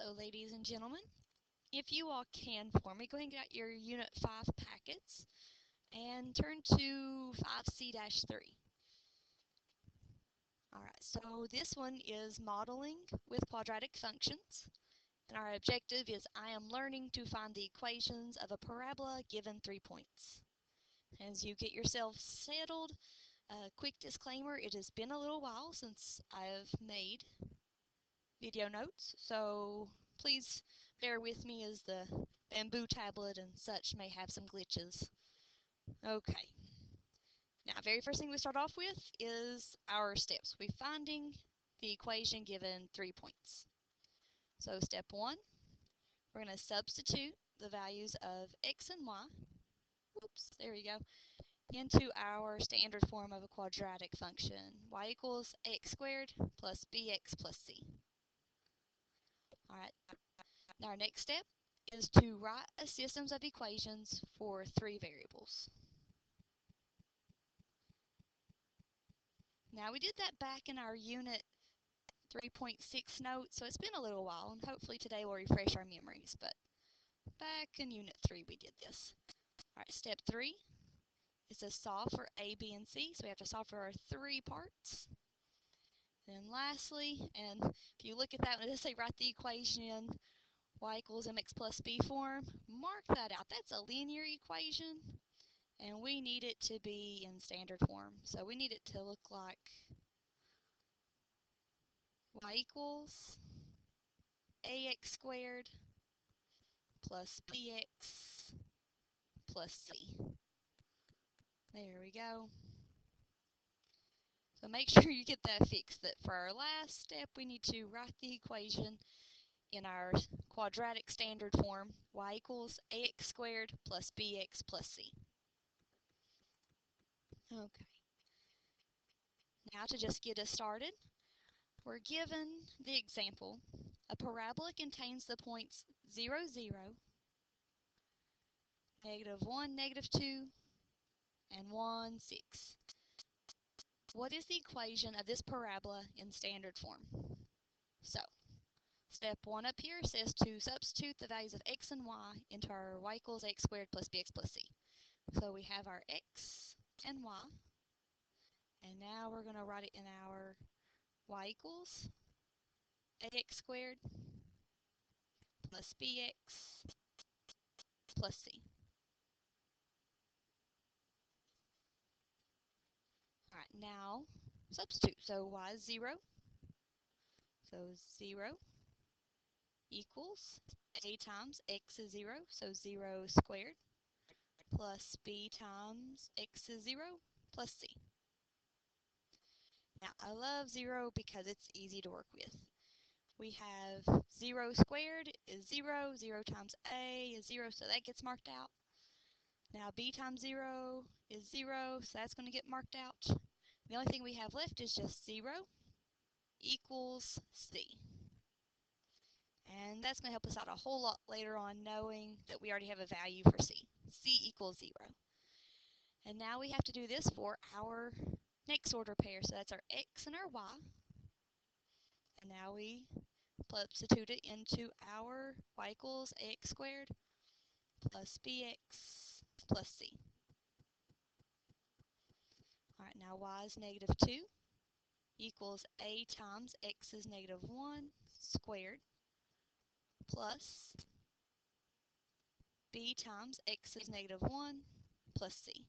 So, ladies and gentlemen, if you all can for me, go ahead and get out your Unit 5 packets and turn to 5C-3. Alright, so this one is modeling with quadratic functions, and our objective is I am learning to find the equations of a parabola given 3 points. As you get yourself settled, a quick disclaimer, it has been a little while since I've made video notes, so please bear with me as the bamboo tablet and such may have some glitches. Okay. Now, very first thing we start off with is our steps. We're finding the equation given 3 points. So step 1, we're going to substitute the values of x and y, whoops, there we go, into our standard form of a quadratic function. Y equals ax squared plus bx plus c. Alright, now our next step is to write a systems of equations for 3 variables. Now we did that back in our unit 3.6 notes, so it's been a little while, and hopefully today will refresh our memories, but back in unit 3 we did this. Alright, step 3 is to solve for a, b, and c, so we have to solve for our 3 parts. Then lastly, and if you look at that, when it does say write the equation y equals mx plus b form, mark that out. That's a linear equation, and we need it to be in standard form. So we need it to look like y equals ax squared plus bx plus c. There we go. So make sure you get that fixed, that for our last step we need to write the equation in our quadratic standard form, y equals ax squared plus bx plus c. Okay. Now to just get us started, we're given the example. A parabola contains the points 0, 0, -1, -2, and 1, 6. What is the equation of this parabola in standard form? So, step 1 up here says to substitute the values of x and y into our y equals ax squared plus bx plus c. So we have our x and y, and now we're going to write it in our y equals ax squared plus bx plus c. Alright, now substitute. So y is 0. So 0 equals a times x is 0, so 0 squared, plus b times x is 0 plus c. Now I love 0 because it's easy to work with. We have 0 squared is 0, 0 times a is 0, so that gets marked out. Now b times 0 is 0, so that's going to get marked out. The only thing we have left is just 0 equals c. And that's going to help us out a whole lot later on, knowing that we already have a value for c. C equals 0. And now we have to do this for our next order pair. So that's our x and our y. And now we substitute it into our y equals ax squared plus bx plus c. Alright, now y is -2 equals a times x is -1 squared plus b times x is -1 plus c.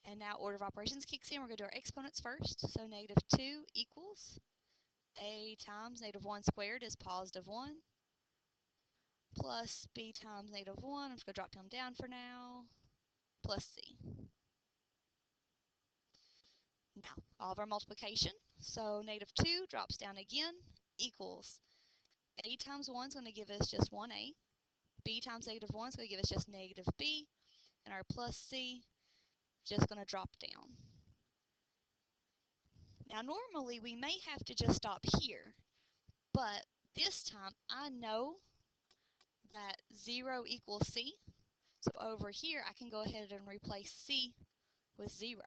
And now order of operations kicks in. We're going to do our exponents first. So -2 equals a times -1 squared is +1 plus b times -1. I'm just going to drop them down for now, plus c. Now, all of our multiplication. So -2 drops down again, equals a times 1 is going to give us just 1a. B times -1 is going to give us just -b. And our plus c is just going to drop down. Now, normally we may have to just stop here, but this time I know that 0 equals c. So over here, I can go ahead and replace c with 0.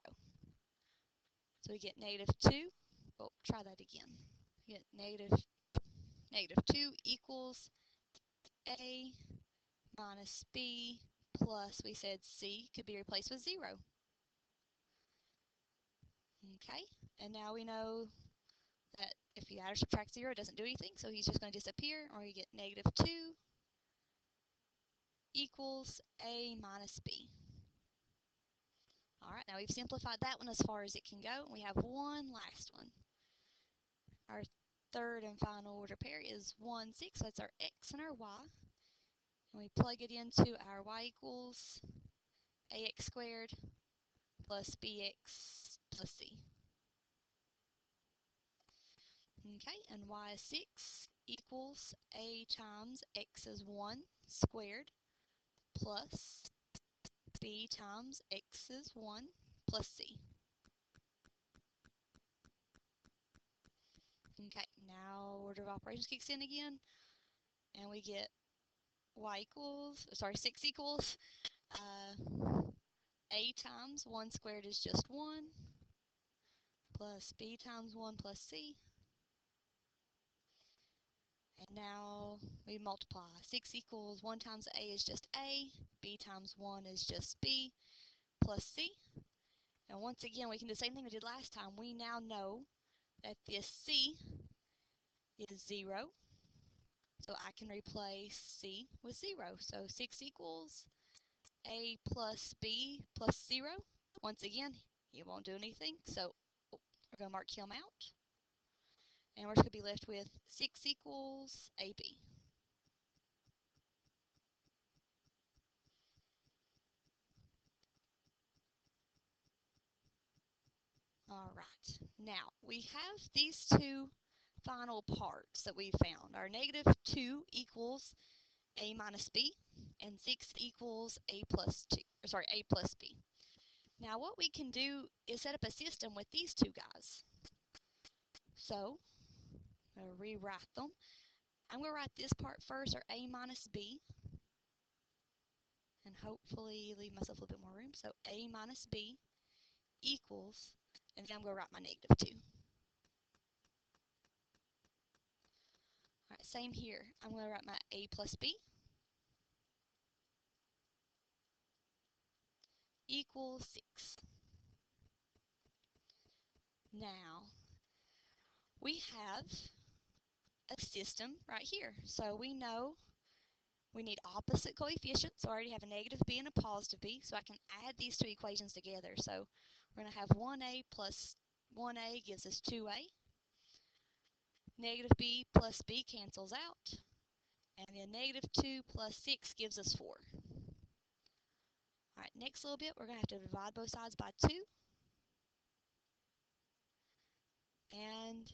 So we get -2. Oh, try that again. We get -2 equals a minus b plus, we said c could be replaced with 0. Okay, and now we know that if you add or subtract 0, it doesn't do anything, so he's just going to disappear, or you get -2 equals a minus b. All right, now we've simplified that one as far as it can go, and we have one last one. Our third and final order pair is 1, 6, so that's our x and our y. And we plug it into our y equals ax squared plus bx plus c. Okay, and y is 6 equals a times x is 1 squared plus b times x is 1 plus c. Okay, now order of operations kicks in again, and we get 6 equals a times 1 squared is just 1 plus b times 1 plus c. And now we multiply. 6 equals 1 times a is just a, b times 1 is just b, plus c. And once again, we can do the same thing we did last time. We now know that this c is 0, so I can replace c with 0. So 6 equals a plus b plus 0. Once again, he won't do anything, so we're going to mark him out. And we're just going to be left with 6 equals ab. All right, now we have these two final parts that we found. Our -2 equals a minus b, and 6 equals a plus 2, or sorry, a plus b. Now what we can do is set up a system with these two guys. So I'm going to rewrite them. I'm going to write this part first, or a minus b, and hopefully leave myself a little bit more room. So a minus b equals, and then I'm going to write my -2. All right, same here. I'm going to write my a plus b equals 6. Now, we have a system right here. So we know we need opposite coefficients. So I already have a -b and a positive b, so I can add these two equations together. So we're going to have 1a plus 1a gives us 2a. -b plus b cancels out. And then -2 plus 6 gives us 4. All right, next little bit, we're going to have to divide both sides by 2. And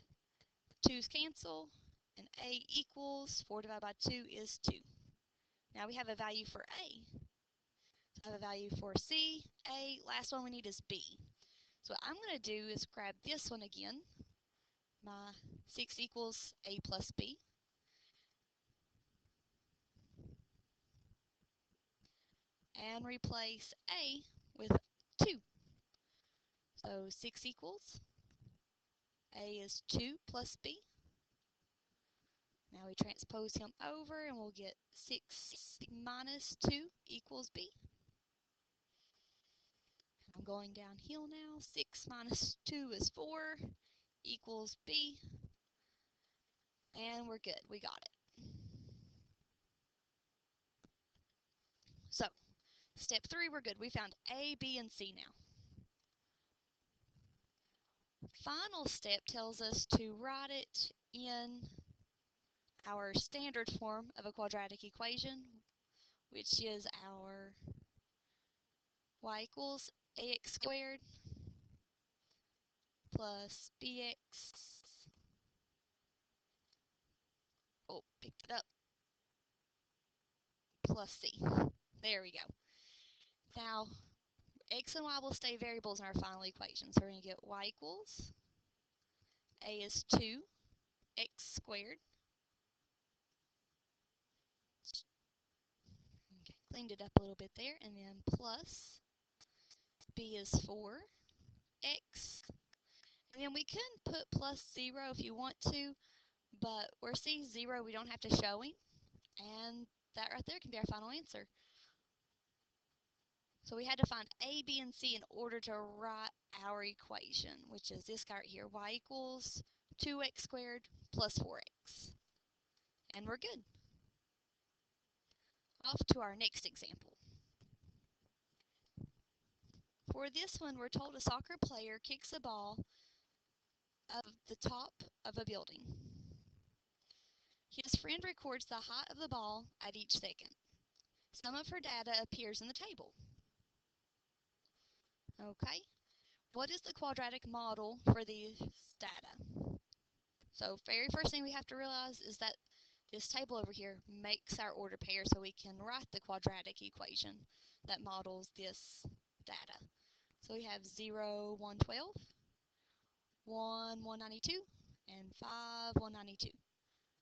2's cancel, and a equals 4 divided by 2 is 2. Now we have a value for a. So I have a value for c, a. Last one we need is b. So what I'm going to do is grab this one again. My 6 equals a plus b. And replace a with 2. So 6 equals a is 2 plus b. Now we transpose him over and we'll get 6 minus 2 equals b. I'm going downhill now. 6 minus 2 is 4 equals b. And we're good. We got it. So, step 3, we're good. We found a, b, and c now. Final step tells us to write it in our standard form of a quadratic equation, which is our y equals ax squared plus bx, picked it up, plus c. There we go. Now, x and y will stay variables in our final equation. So we're going to get y equals, a is 2, x squared. Okay, cleaned it up a little bit there. And then plus, b is 4, x. And then we can put plus 0 if you want to, but where C is 0, we don't have to show him, and that right there can be our final answer. So we had to find A, B, and C in order to write our equation, which is this guy right here, y equals 2x squared plus 4x. And we're good. Off to our next example. For this one, we're told a soccer player kicks a ball of the top of a building. His friend records the height of the ball at each second. Some of her data appears in the table. Okay, what is the quadratic model for these data? So very first thing we have to realize is that this table over here makes our order pair so we can write the quadratic equation that models this data. So we have 0, 1, 12, 1, 192, and 5, 192.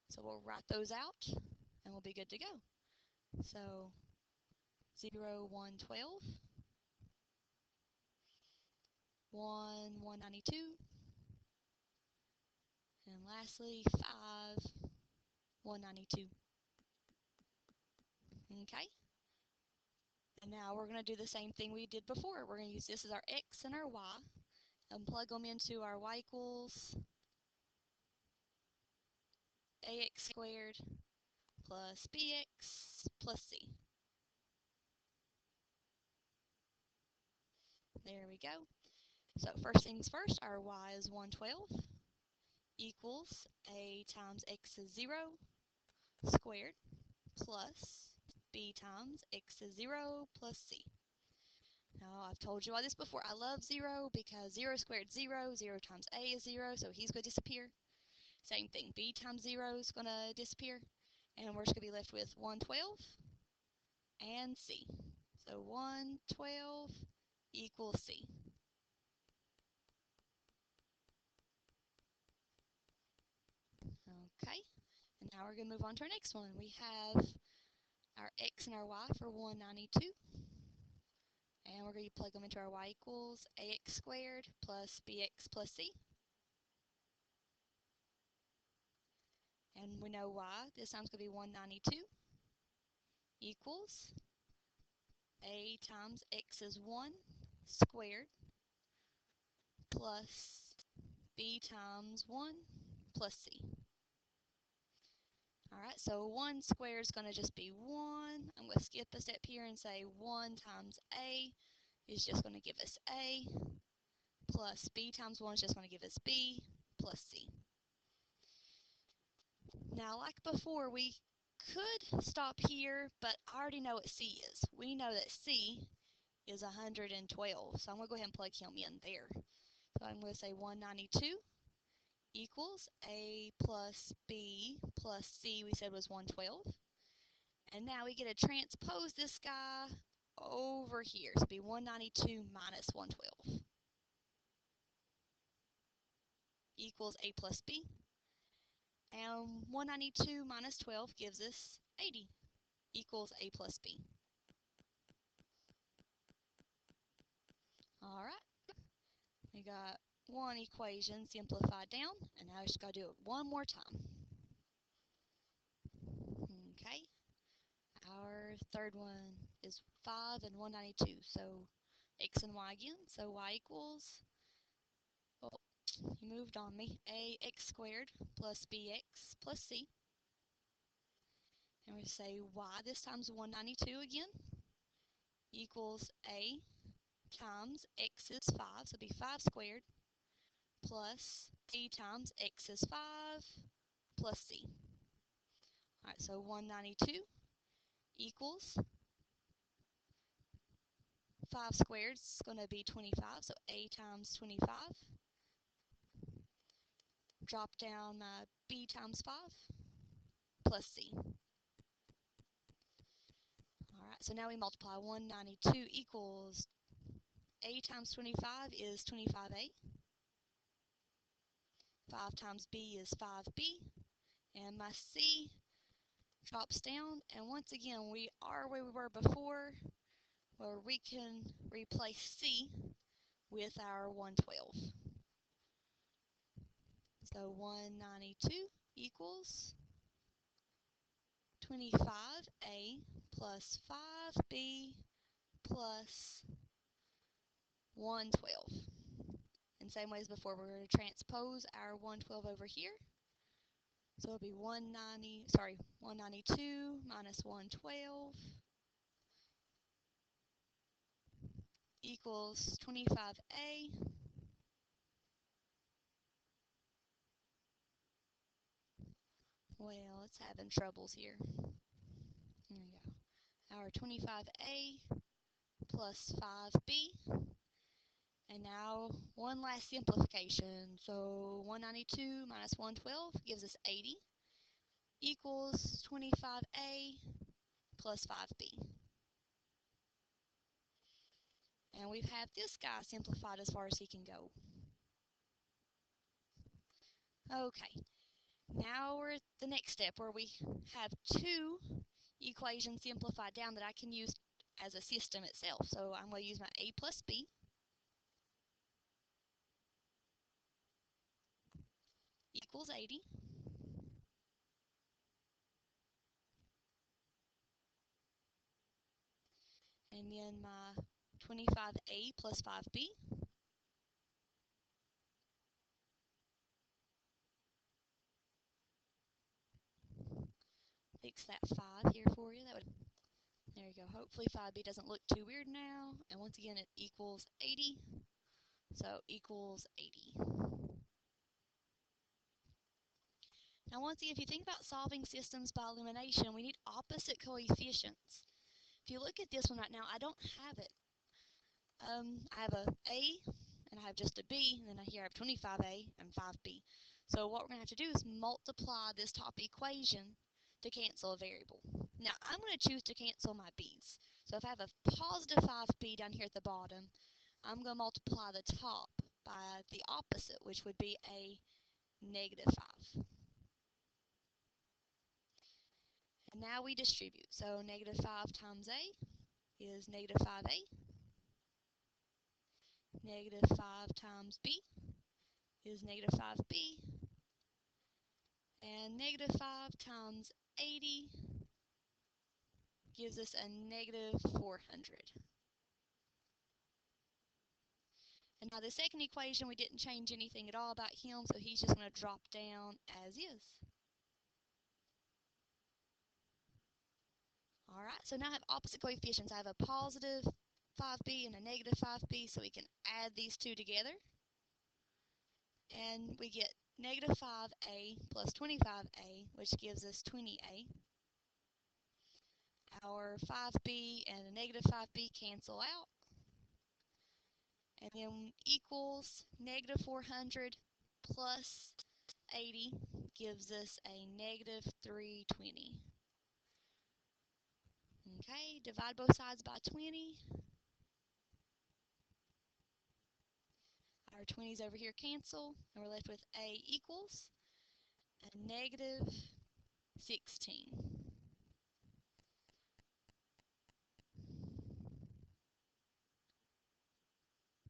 So we'll write those out and we'll be good to go. So 0, 1, 12, 1, 192, and lastly 5, 192. Okay? And now we're going to do the same thing we did before. We're going to use this as our x and our y and plug them into our y equals ax squared plus bx plus c. There we go. So first things first, our y is 112 equals a times x is 0 squared plus b times x is 0 plus c. Now, I've told you all this before. I love 0 because 0 squared is 0. 0 times a is 0, so he's going to disappear. Same thing. B times 0 is going to disappear. And we're just going to be left with 112 and c. So 112 equals c. Okay. And now we're going to move on to our next one. We have our x and our y for 192. And we're going to plug them into our y equals ax squared plus bx plus c. And we know y, this time's going to be 192 equals a times x is 1 squared plus b times 1 plus c. Alright, so 1 squared is going to just be 1. I'm going to skip a step here and say 1 times a is just going to give us a plus b times 1 is just going to give us b plus c. Now, like before, we could stop here, but I already know what c is. We know that c is 112, so I'm going to go ahead and plug him in there. So I'm going to say 192 equals a plus b plus c, we said was 112. And now we get to transpose this guy over here. So it'll be 192 minus 112 equals a plus b. And 192 minus 12 gives us 80 equals a plus b. All right. We got one equation simplified down, and now we just got to do it one more time. Okay. Our third one is 5 and 192, so x and y again. So y equals, oh, you moved on me, ax squared plus bx plus c. And we say y this time's 192 again equals a times x is 5, so it'll be 5 squared plus b times x is 5 plus c. Alright, so 192 equals 5 squared is going to be 25, so a times 25. Drop down my b times 5 plus c. Alright, so now we multiply 192 equals a times 25 is 25a. 5 times b is 5b. And my c drops down. And once again, we are where we were before, where we can replace c with our 112. So 192 equals 25a plus 5b plus 112. And same way as before, we're going to transpose our 112 over here. So it'll be 192 minus 112 equals 25a. Well, it's having troubles here. There we go. Our 25a plus 5b. And now one last simplification. So 192 minus 112 gives us 80 equals 25a plus 5b. And we've had this guy simplified as far as he can go. Okay, now we're at the next step where we have two equations simplified down that I can use as a system itself. So I'm going to use my a plus b equals 80. And then my 25a plus 5b. Fix that 5 here for you. There you go. Hopefully 5b doesn't look too weird now. And once again, it equals 80. So equals 80. Now once again, if you think about solving systems by elimination, we need opposite coefficients. If you look at this one right now, I don't have it. I have a and I have just a b, and then here I have 25a and 5b. So what we're going to have to do is multiply this top equation to cancel a variable. Now I'm going to choose to cancel my b's. So if I have a positive 5b down here at the bottom, I'm going to multiply the top by the opposite, which would be a negative 5. And now we distribute. So negative 5 times a is negative 5a. Negative 5 times b is negative 5b. And negative 5 times 80 gives us a negative 400. And now the second equation, we didn't change anything at all about him, so he's just going to drop down as is. Alright, so now I have opposite coefficients. I have a positive 5b and a negative 5b, so we can add these two together. And we get negative 5a plus 25a, which gives us 20a. Our 5b and a negative 5b cancel out. And then equals negative 400 plus 80 gives us a negative 320. Okay, divide both sides by 20. Our 20s over here cancel, and we're left with a equals a negative 16.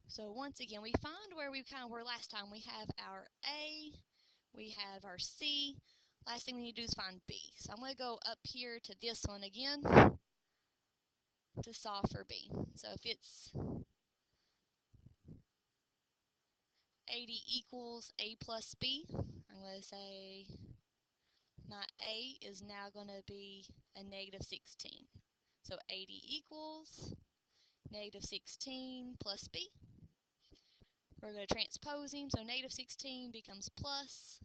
So once again, we find where we kind of were last time. We have our A, we have our C. Last thing we need to do is find B. So I'm going to go up here to this one again to solve for B. So if it's 80 equals A plus B, I'm going to say my A is now going to be a negative 16. So 80 equals negative 16 plus B. We're going to transpose him, so negative 16 becomes plus.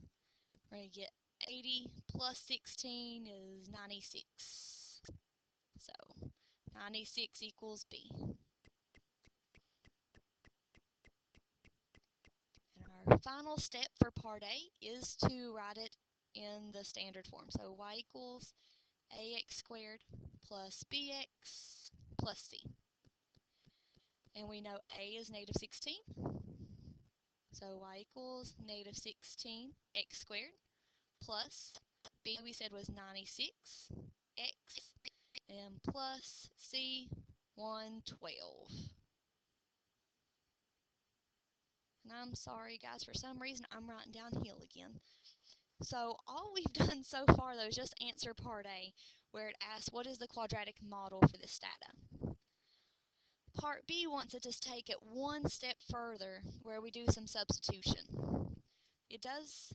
We're going to get 80 plus 16 is 96. So 96 equals B. And our final step for part A is to write it in the standard form. So y equals ax squared plus bx plus c. And we know a is negative 16. So y equals negative 16 x squared plus b we said was 96 x and plus c 112. And I'm sorry guys, for some reason I'm writing downhill again. So all we've done so far, though, is just answer part A, where it asks what is the quadratic model for this data. Part B wants us to take it one step further, where we do some substitution. It does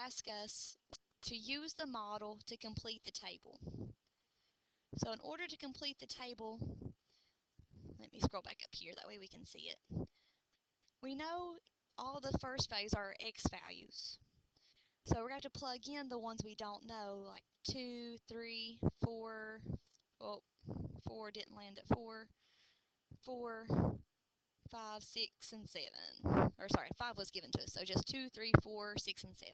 ask us to use the model to complete the table. So in order to complete the table, let me scroll back up here, that way we can see it. We know all the first values are x values. So we're going to have to plug in the ones we don't know, like 2, 3, 4, well, 4 didn't land at 4, 4, 5, 6, and 7. Or sorry, 5 was given to us, so just 2, 3, 4, 6, and 7.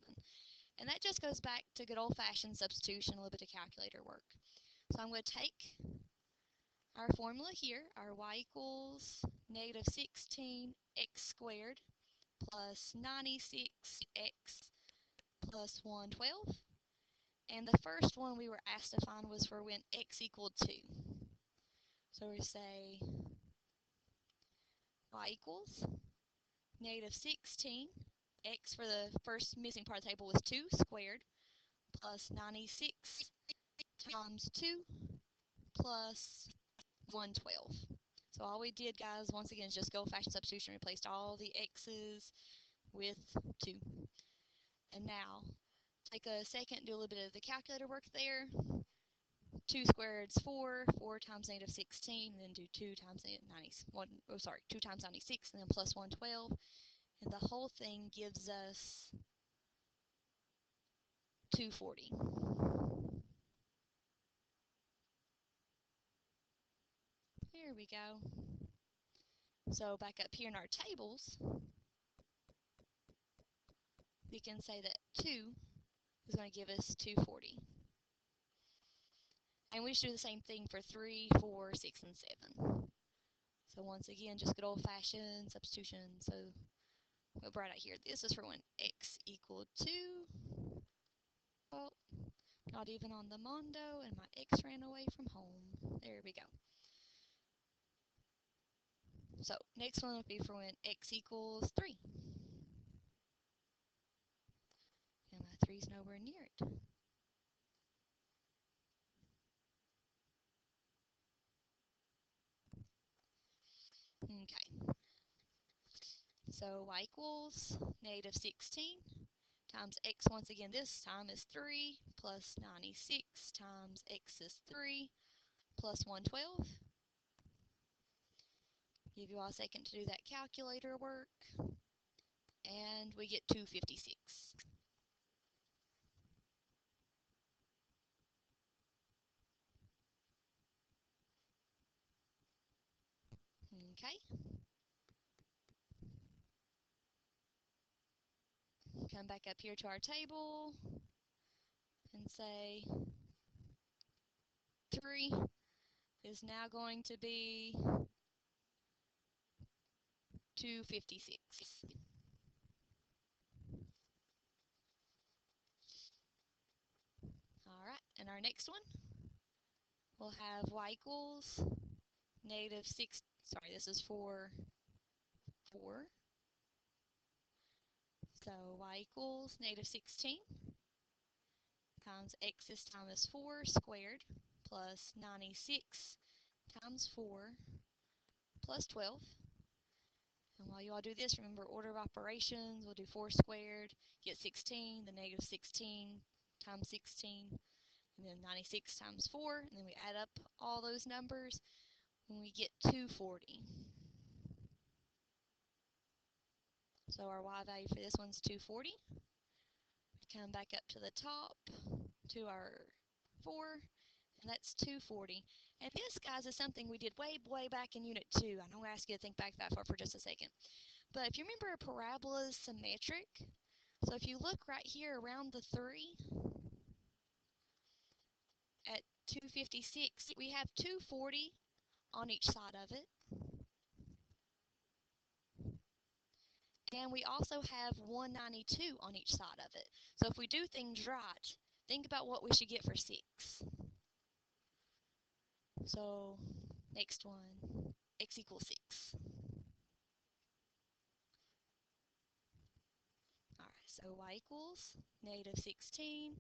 And that just goes back to good old-fashioned substitution, a little bit of calculator work. So I'm going to take our formula here, our y equals negative 16x squared plus 96x plus 112. And the first one we were asked to find was for when x equaled 2. So we say y equals negative 16. X for the first missing part of the table was 2 squared plus 96 times 2 plus 112. So all we did, guys, once again, is just go fashion substitution, replaced all the x's with 2. And now, take a second, do a little bit of the calculator work there. 2 squared is 4, 4 times negative 16, and then do 2 times 2 times 96, and then plus 112. And the whole thing gives us 240. Here we go. So back up here in our tables, we can say that 2 is going to give us 240. And we should do the same thing for 3, 4, 6, and 7. So once again, just good old-fashioned substitution. So we'll write out here. This is for when x equaled 2. Oh, not even on the Mondo, and my x ran away from home. There we go. So next one would be for when x equals 3. And my 3's nowhere near it. Okay. So y equals negative 16 times x, once again this time, is 3 plus 96 times x is 3 plus 112. Give you all a second to do that calculator work. And we get 256. Okay. Come back up here to our table and say 3 is now going to be 256. Alright, and our next one, we'll have y equals negative 6, sorry, this is for 4. So y equals negative 16 times x this time is 4 squared plus 96 times 4 plus 12. And while you all do this, remember order of operations. We'll do 4 squared, get 16, then negative 16 times 16, and then 96 times 4, and then we add up all those numbers, and we get 240. So our y value for this one's 240. Come back up to the top to our 4, and that's 240. And this, guys, is something we did way back in Unit 2. I'm going to ask you to think back that far for just a second. But if you remember, a parabola is symmetric. So if you look right here around the 3 at 256, we have 240 on each side of it. And we also have 192 on each side of it. So if we do things right, think about what we should get for 6. So next one, x equals 6. Alright, So y equals -16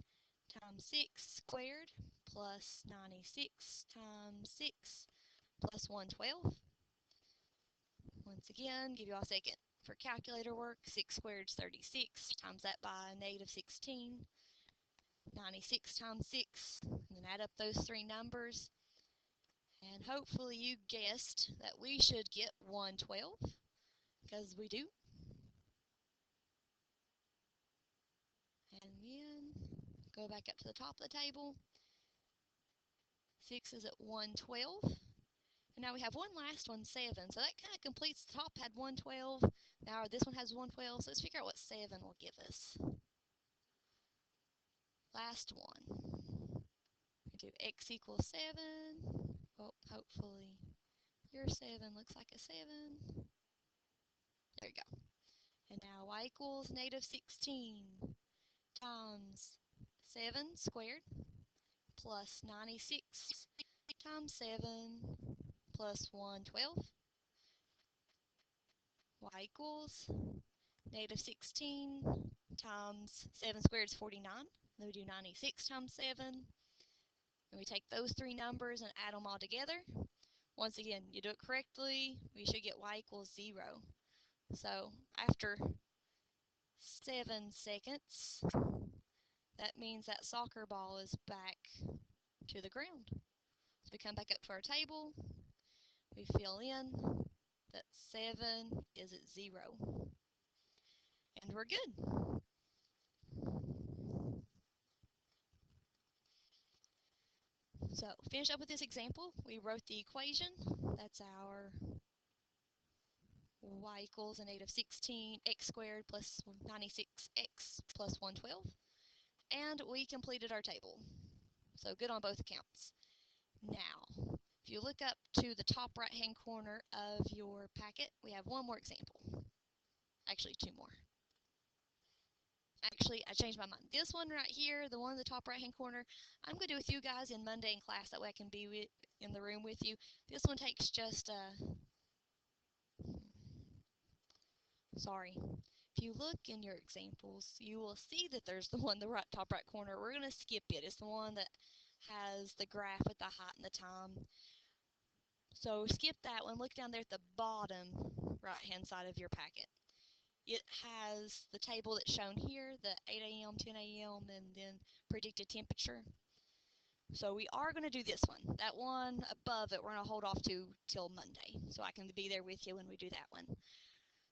times 6 squared plus 96 times 6 plus 112. Once again, give you all a second for calculator work. 6 squared is 36. Times that by -16. 96 times 6. And then add up those three numbers. And hopefully you guessed that we should get 112, because we do. And then go back up to the top of the table. 6 is at 112. And now we have one last one, 7. So that kind of completes the top had 112. Now this one has 112. So let's figure out what 7 will give us. Last one. We do x equals 7. Oh, hopefully your 7 looks like a 7. There you go. And now y equals -16 times 7 squared plus 96 times 7 plus 112. Y equals -16 times 7 squared is 49. Then we do 96 times 7. And we take those three numbers and add them all together. Once again, you do it correctly, we should get y equals 0. So after 7 seconds, that means that soccer ball is back to the ground. So we come back up to our table, we fill in that 7 is at 0. And we're good. So finish up with this example. We wrote the equation. That's our y equals a -16 x squared plus 96x plus 112. And we completed our table. So good on both accounts. Now, if you look up to the top right-hand corner of your packet, we have one more example. Actually, two more. Actually, I changed my mind. This one right here, the one in the top right-hand corner, I'm going to do with you guys in Monday in class. That way I can be in the room with you. This one takes just, sorry. If you look in your examples, you will see that there's the one in the top right corner. We're going to skip it. It's the one that has the graph with the height and the time. So skip that one. Look down there at the bottom right-hand side of your packet. It has the table that's shown here, the 8 a.m., 10 a.m., and then predicted temperature. So we are going to do this one. That one above it, we're going to hold off to till Monday, so I can be there with you when we do that one.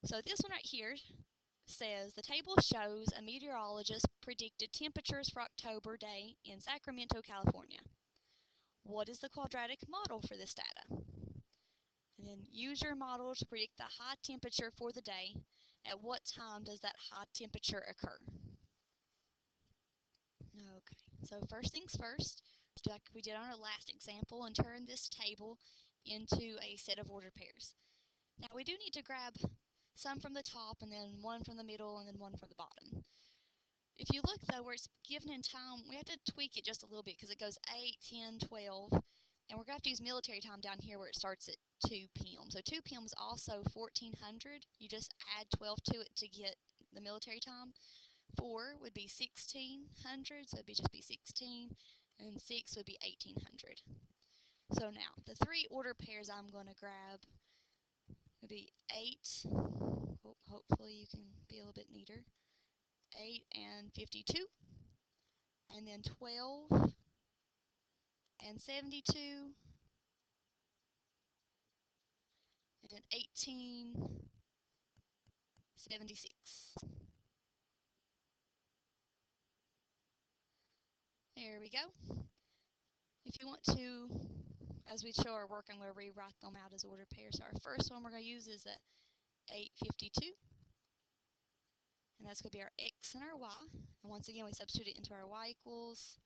So this one right here says the table shows a meteorologist predicted temperatures for October day in Sacramento, California. What is the quadratic model for this data? And then use your model to predict the high temperature for the day. At what time does that high temperature occur? Okay, so first things first, do like we did on our last example and turn this table into a set of ordered pairs. Now we do need to grab some from the top and then one from the middle and then one from the bottom. If you look though where it's given in time, we have to tweak it just a little bit because it goes 8, 10, 12, and we're going to have to use military time down here where it starts at 2 p.m. So 2 p.m. is also 1400. You just add 12 to it to get the military time. 4 would be 1600, so it would just be 16, and 6 would be 1800. So now, the three order pairs I'm going to grab would be 8, hopefully you can be a little bit neater, 8 and 52, and then 12 and 72, and 1876. There we go. If you want to, as we show our work, I'm going to rewrite them out as order pairs. So our first one we're going to use is at 852. And that's going to be our x and our y. And once again, we substitute it into our y equals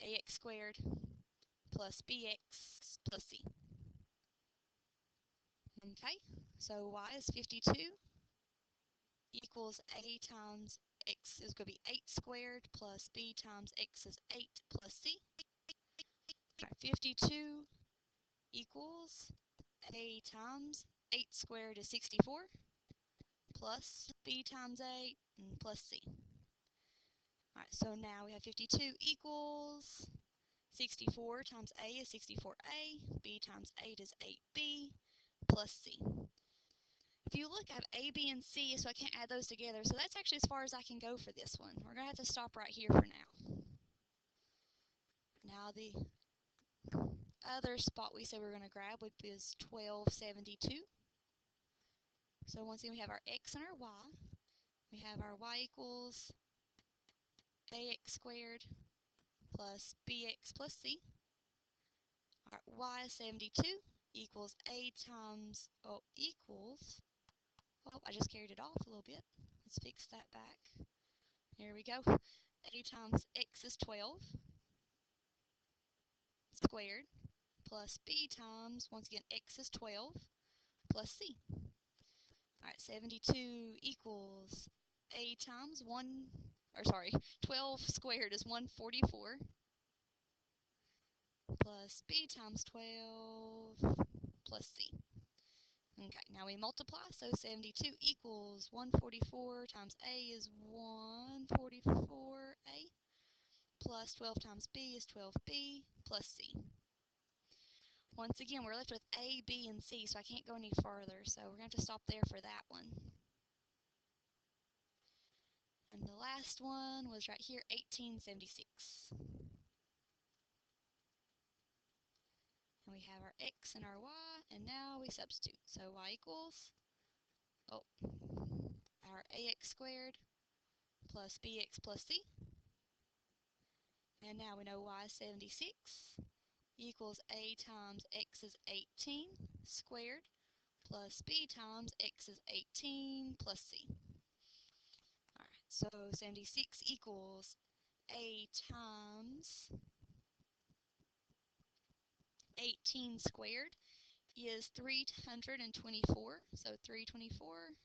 ax squared plus bx plus c. Okay, so y is 52 equals a times x is going to be 8 squared plus b times x is 8 plus c. Right, 52 equals a times 8 squared is 64 plus b times 8 and plus c. Alright, so now we have 52 equals 64 times A is 64A, B times 8 is 8B, plus C. If you look, I have A, B, and C, so I can't add those together. So that's actually as far as I can go for this one. We're going to have to stop right here for now. Now the other spot we said we were going to grab would be 1272. So once again, we have our x and our y. We have our y equals ax squared plus bx plus c. Our y is 72 equals a times, I just carried it off a little bit. Let's fix that back. Here we go. A times x is 12 squared plus b times, once again, x is 12 plus c. Alright, 72 equals a times 12 squared is 144 plus b times 12 plus c. Okay, now we multiply, so 72 equals 144 times a is 144a plus 12 times b is 12b plus c. Once again, we're left with A, B, and C, so I can't go any further, so we're going to have to stop there for that one. And the last one was right here, 1876. And we have our x and our y, and now we substitute. So y equals, our ax squared plus bx plus c. And now we know y is 76 equals a times x is 18 squared plus b times x is 18 plus c. Alright, so 76 equals a times 18 squared is 324. So 324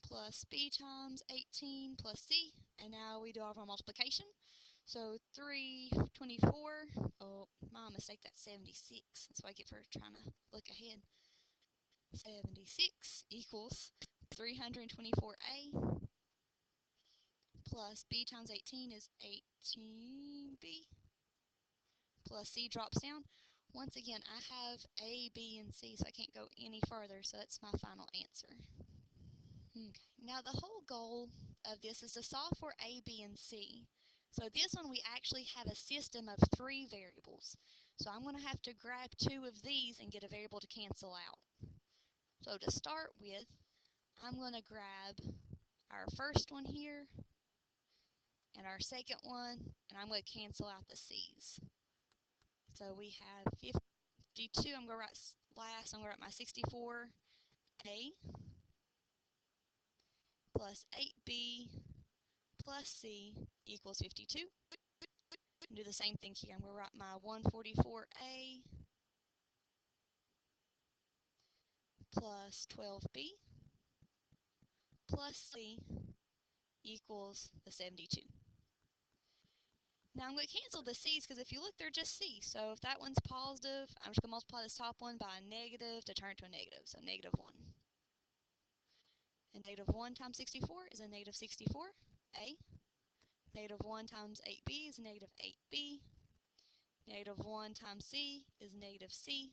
plus b times 18 plus c. And now we do our multiplication. So 324, my mistake, that's 76. That's what I get for trying to look ahead. 76 equals 324a plus b times 18 is 18b plus c drops down. Once again, I have A, B, and C, so I can't go any further, so that's my final answer. Okay. Now the whole goal of this is to solve for A, B, and C. So this one we actually have a system of 3 variables. So I'm going to have to grab 2 of these and get a variable to cancel out. So to start with, I'm going to grab our first one here and our second one, and I'm going to cancel out the C's. So we have 52, I'm going to write last, I'm going to write my 64A plus 8B plus C equals 52. And do the same thing here. I'm going to write my 144A plus 12B plus C equals the 72. Now I'm going to cancel the C's because if you look, they're just C. So if that one's positive, I'm just going to multiply this top one by a negative to turn to a negative. So negative 1. And negative 1 times 64 is a negative 64A. Negative 1 times 8B is negative 8B. Negative 1 times C is negative C.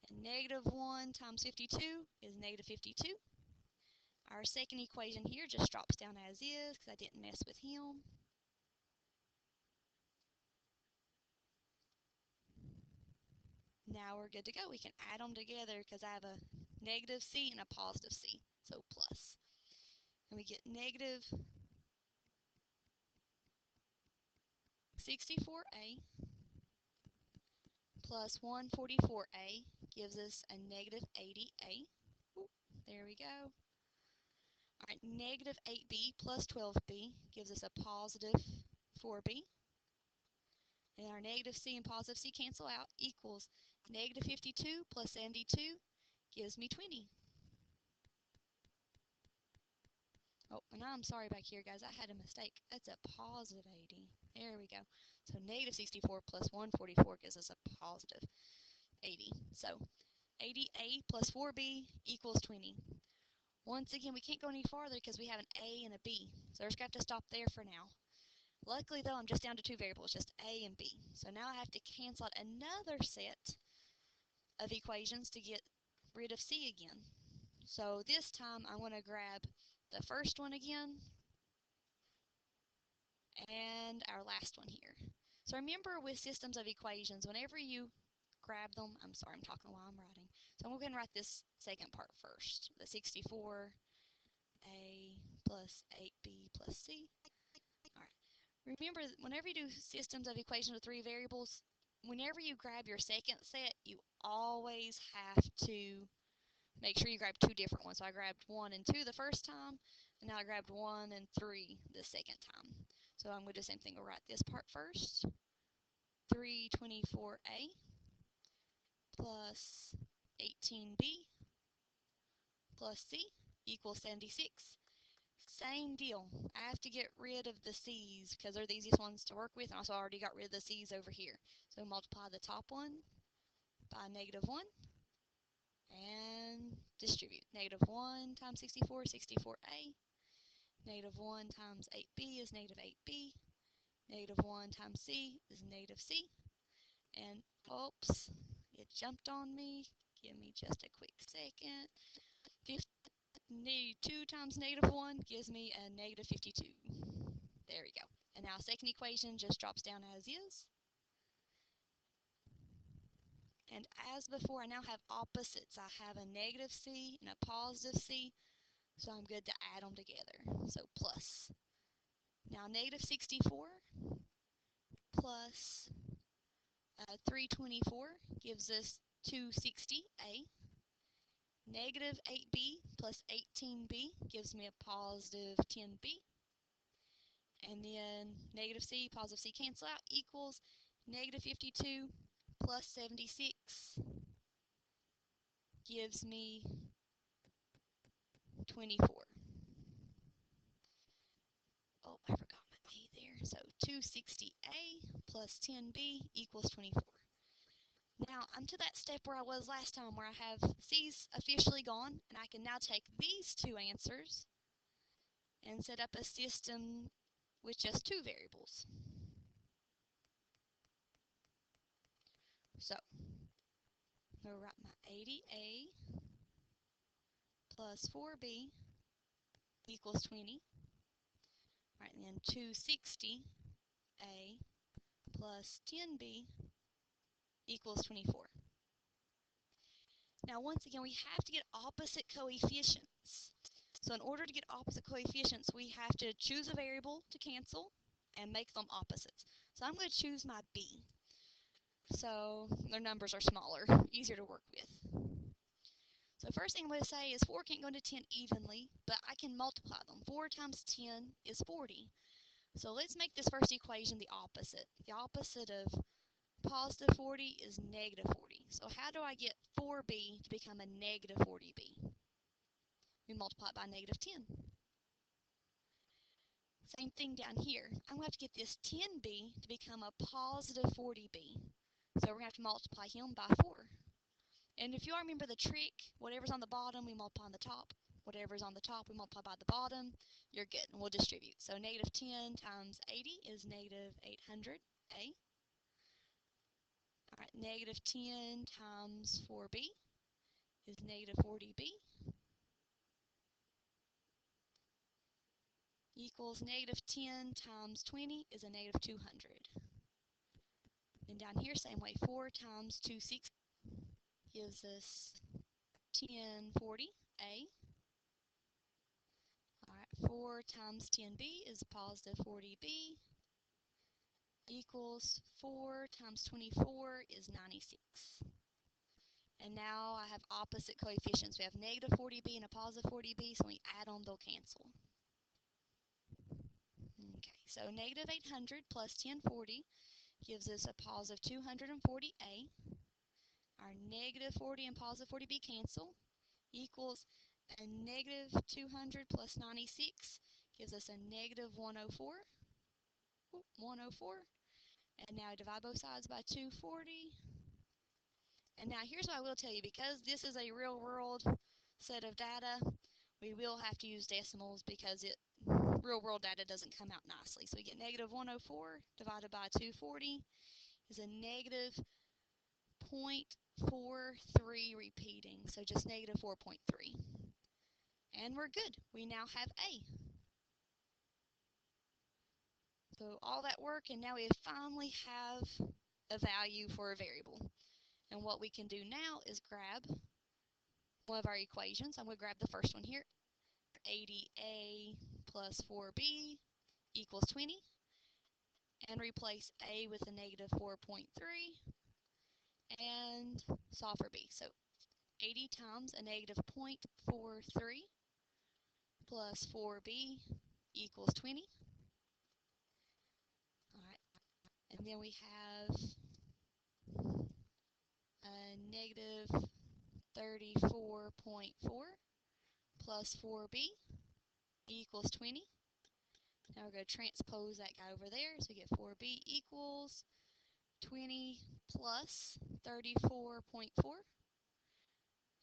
And negative 1 times 52 is negative 52. Our second equation here just drops down as is because I didn't mess with him. Now we're good to go. We can add them together because I have a negative C and a positive C, so plus. And we get negative 64A plus 144A gives us a negative 80A. Ooh, there we go. All right, negative 8B plus 12B gives us a positive 4B. And our negative C and positive C cancel out equals negative 52 plus 72 gives me 20. Oh, and I'm sorry back here, guys. I had a mistake. That's a positive 80. There we go. So negative 64 plus 144 gives us a positive 80. So 80A plus 4B equals 20. Once again, we can't go any farther because we have an A and a B. So we're just going to have to stop there for now. Luckily, though, I'm just down to two variables, just A and B. So now I have to cancel out another set of equations to get rid of C again. So this time I'm going to grab the first one again and our last one here. So remember with systems of equations, whenever you grab them, I'm sorry, I'm talking while I'm writing. So I'm going to go ahead and write this second part first. The 64A plus 8B plus C. All right. Remember, whenever you do systems of equations with three variables, whenever you grab your second set, you always have to make sure you grab two different ones. So I grabbed 1 and 2 the first time, and now I grabbed 1 and 3 the second time. So I'm going to do the same thing. We'll write this part first. 324A plus 18B plus C equals 76. Same deal. I have to get rid of the C's because they're the easiest ones to work with, and also I already got rid of the C's over here. So multiply the top one by -1 and distribute. -1 times 64 is 64A. -1 times 8B is -8B. -1 times C is -C. And oops, it jumped on me. Give me just a quick second. 2 times -1 gives me a -52. There we go. And now second equation just drops down as is. And as before, I now have opposites. I have a -C and a positive C, so I'm good to add them together. So plus. Now -64 plus 324 gives us 260A. -8B plus 18B gives me a positive 10B. And then -C, positive C cancel out equals -52 plus 76 gives me 24. Oh, I forgot my A there. So 260A plus 10B equals 24. Now, I'm to that step where I was last time, where I have C's officially gone, and I can now take these two answers and set up a system with just two variables. So, I'm going to write my 80A plus 4B equals 20. All right, and then 260A plus 10B equals 24. Now, once again, we have to get opposite coefficients. So in order to get opposite coefficients, we have to choose a variable to cancel and make them opposites. So I'm going to choose my B. So their numbers are smaller, easier to work with. So first thing I'm going to say is 4 can't go into 10 evenly, but I can multiply them. 4 times 10 is 40. So let's make this first equation the opposite. The opposite of positive 40 is negative 40. So how do I get 4b to become a negative 40b? We multiply it by -10. Same thing down here. I'm going to have to get this 10b to become a positive 40b. So we're going to have to multiply him by 4. And if you all remember the trick, whatever's on the bottom, we multiply on the top. Whatever's on the top, we multiply by the bottom. You're good, and we'll distribute. So -10 times 80 is -800a. All right, -10 times 4b is -40b equals -10 times 20 is a -200. And down here, same way, 4 times 260 gives us 1040a. All right, 4 times 10b is positive 40b equals 4 times 24 is 96. And now I have opposite coefficients. We have -40b and a positive 40b, so when we add them, they'll cancel. Okay, so -800 plus 1040 gives us a positive 240a. Our -40 and positive 40b cancel equals a -200 plus 96 gives us a -104. 104. And now divide both sides by 240. And now here's what I will tell you. Because this is a real world set of data, We will have to use decimals because real world data doesn't come out nicely. So we get negative 104 divided by 240 is a negative 0.43 repeating, so just negative 4.3. And we're good. We now have A. So all that work, and now we finally have a value for a variable. And what we can do now is grab one of our equations. I'm going to grab the first one here. 80A plus 4B equals 20. And replace A with a negative 4.3 and solve for B. So 80 times a negative 0.43 plus 4B equals 20. All right, and then we have a negative 34.4 plus 4B equals 20. Now we're going to transpose that guy over there, so we get 4B equals 20 plus 34.4.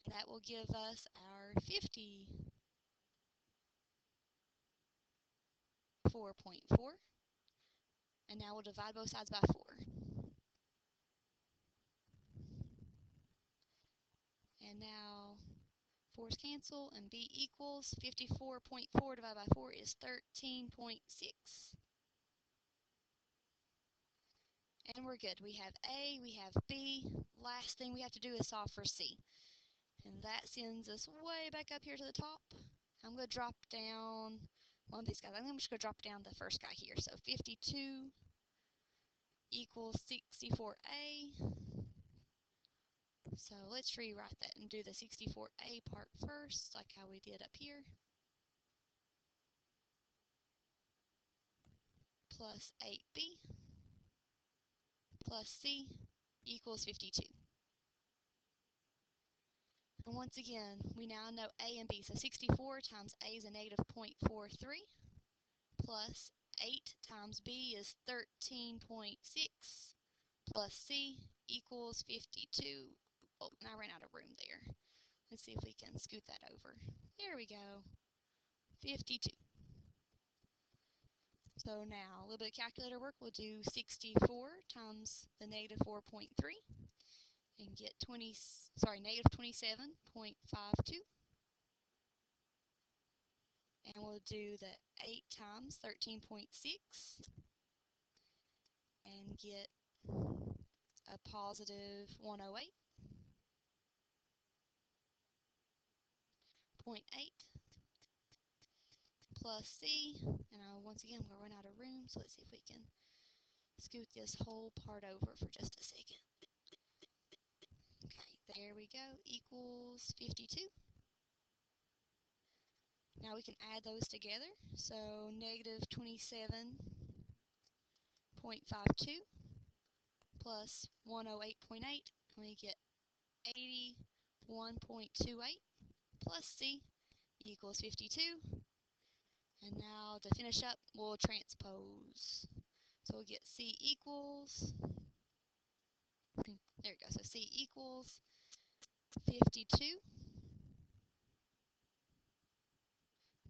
That will give us our 54.4. And now we'll divide both sides by 4. And now 4's cancel, and B equals 54.4 divided by 4 is 13.6. And we're good. We have A, we have B. Last thing we have to do is solve for C. And that sends us way back up here to the top. I'm going to drop down one of these guys. I'm just going to drop down the first guy here. So 52 equals 64A. So let's rewrite that and do the 64A part first, like how we did up here. Plus 8B plus C equals 52. And once again, we now know A and B. So 64 times A is a negative 0.43 plus 8 times B is 13.6 plus C equals 52. Oh, and I ran out of room there. Let's see if we can scoot that over. There we go. 52. So now, a little bit of calculator work. We'll do 64 times the negative 4.3 and get negative 27.52. And we'll do the 8 times 13.6 and get a positive 108.8 plus C. And once again, we're running out of room, so let's see if we can scoot this whole part over for just a second. Okay, there we go, equals 52. Now we can add those together. So negative 27.52 plus 108.8, and we get 81.28 plus C equals 52. And now to finish up, we'll transpose. So we'll get C equals, there we go, so C equals 52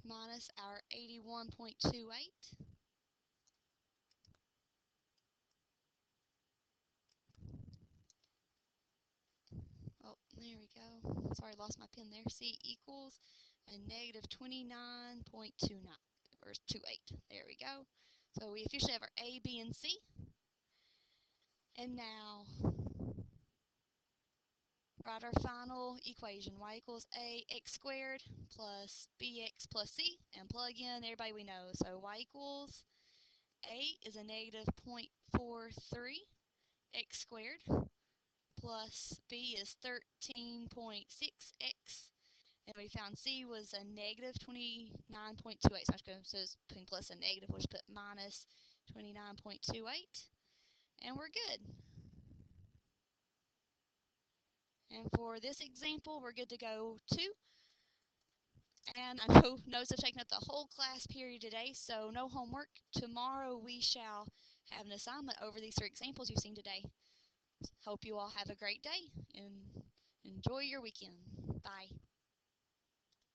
minus our 81.28. Oh, there we go. Sorry, lost my pen there. C equals a negative 29.29, or 28. There we go. So we officially have our A, B, and C. And now, write our final equation. Y equals A x squared plus BX plus C. And plug in everybody we know. So Y equals A is a negative 0.43 x squared plus B is 13.6x. And we found C was a negative 29.28. So I'm just going to put plus a negative. We'll just put minus 29.28. And we're good. And for this example, we're good to go too. And I know notes have taken up the whole class period today, so no homework. Tomorrow we shall have an assignment over these 3 examples you've seen today. Hope you all have a great day and enjoy your weekend. Bye.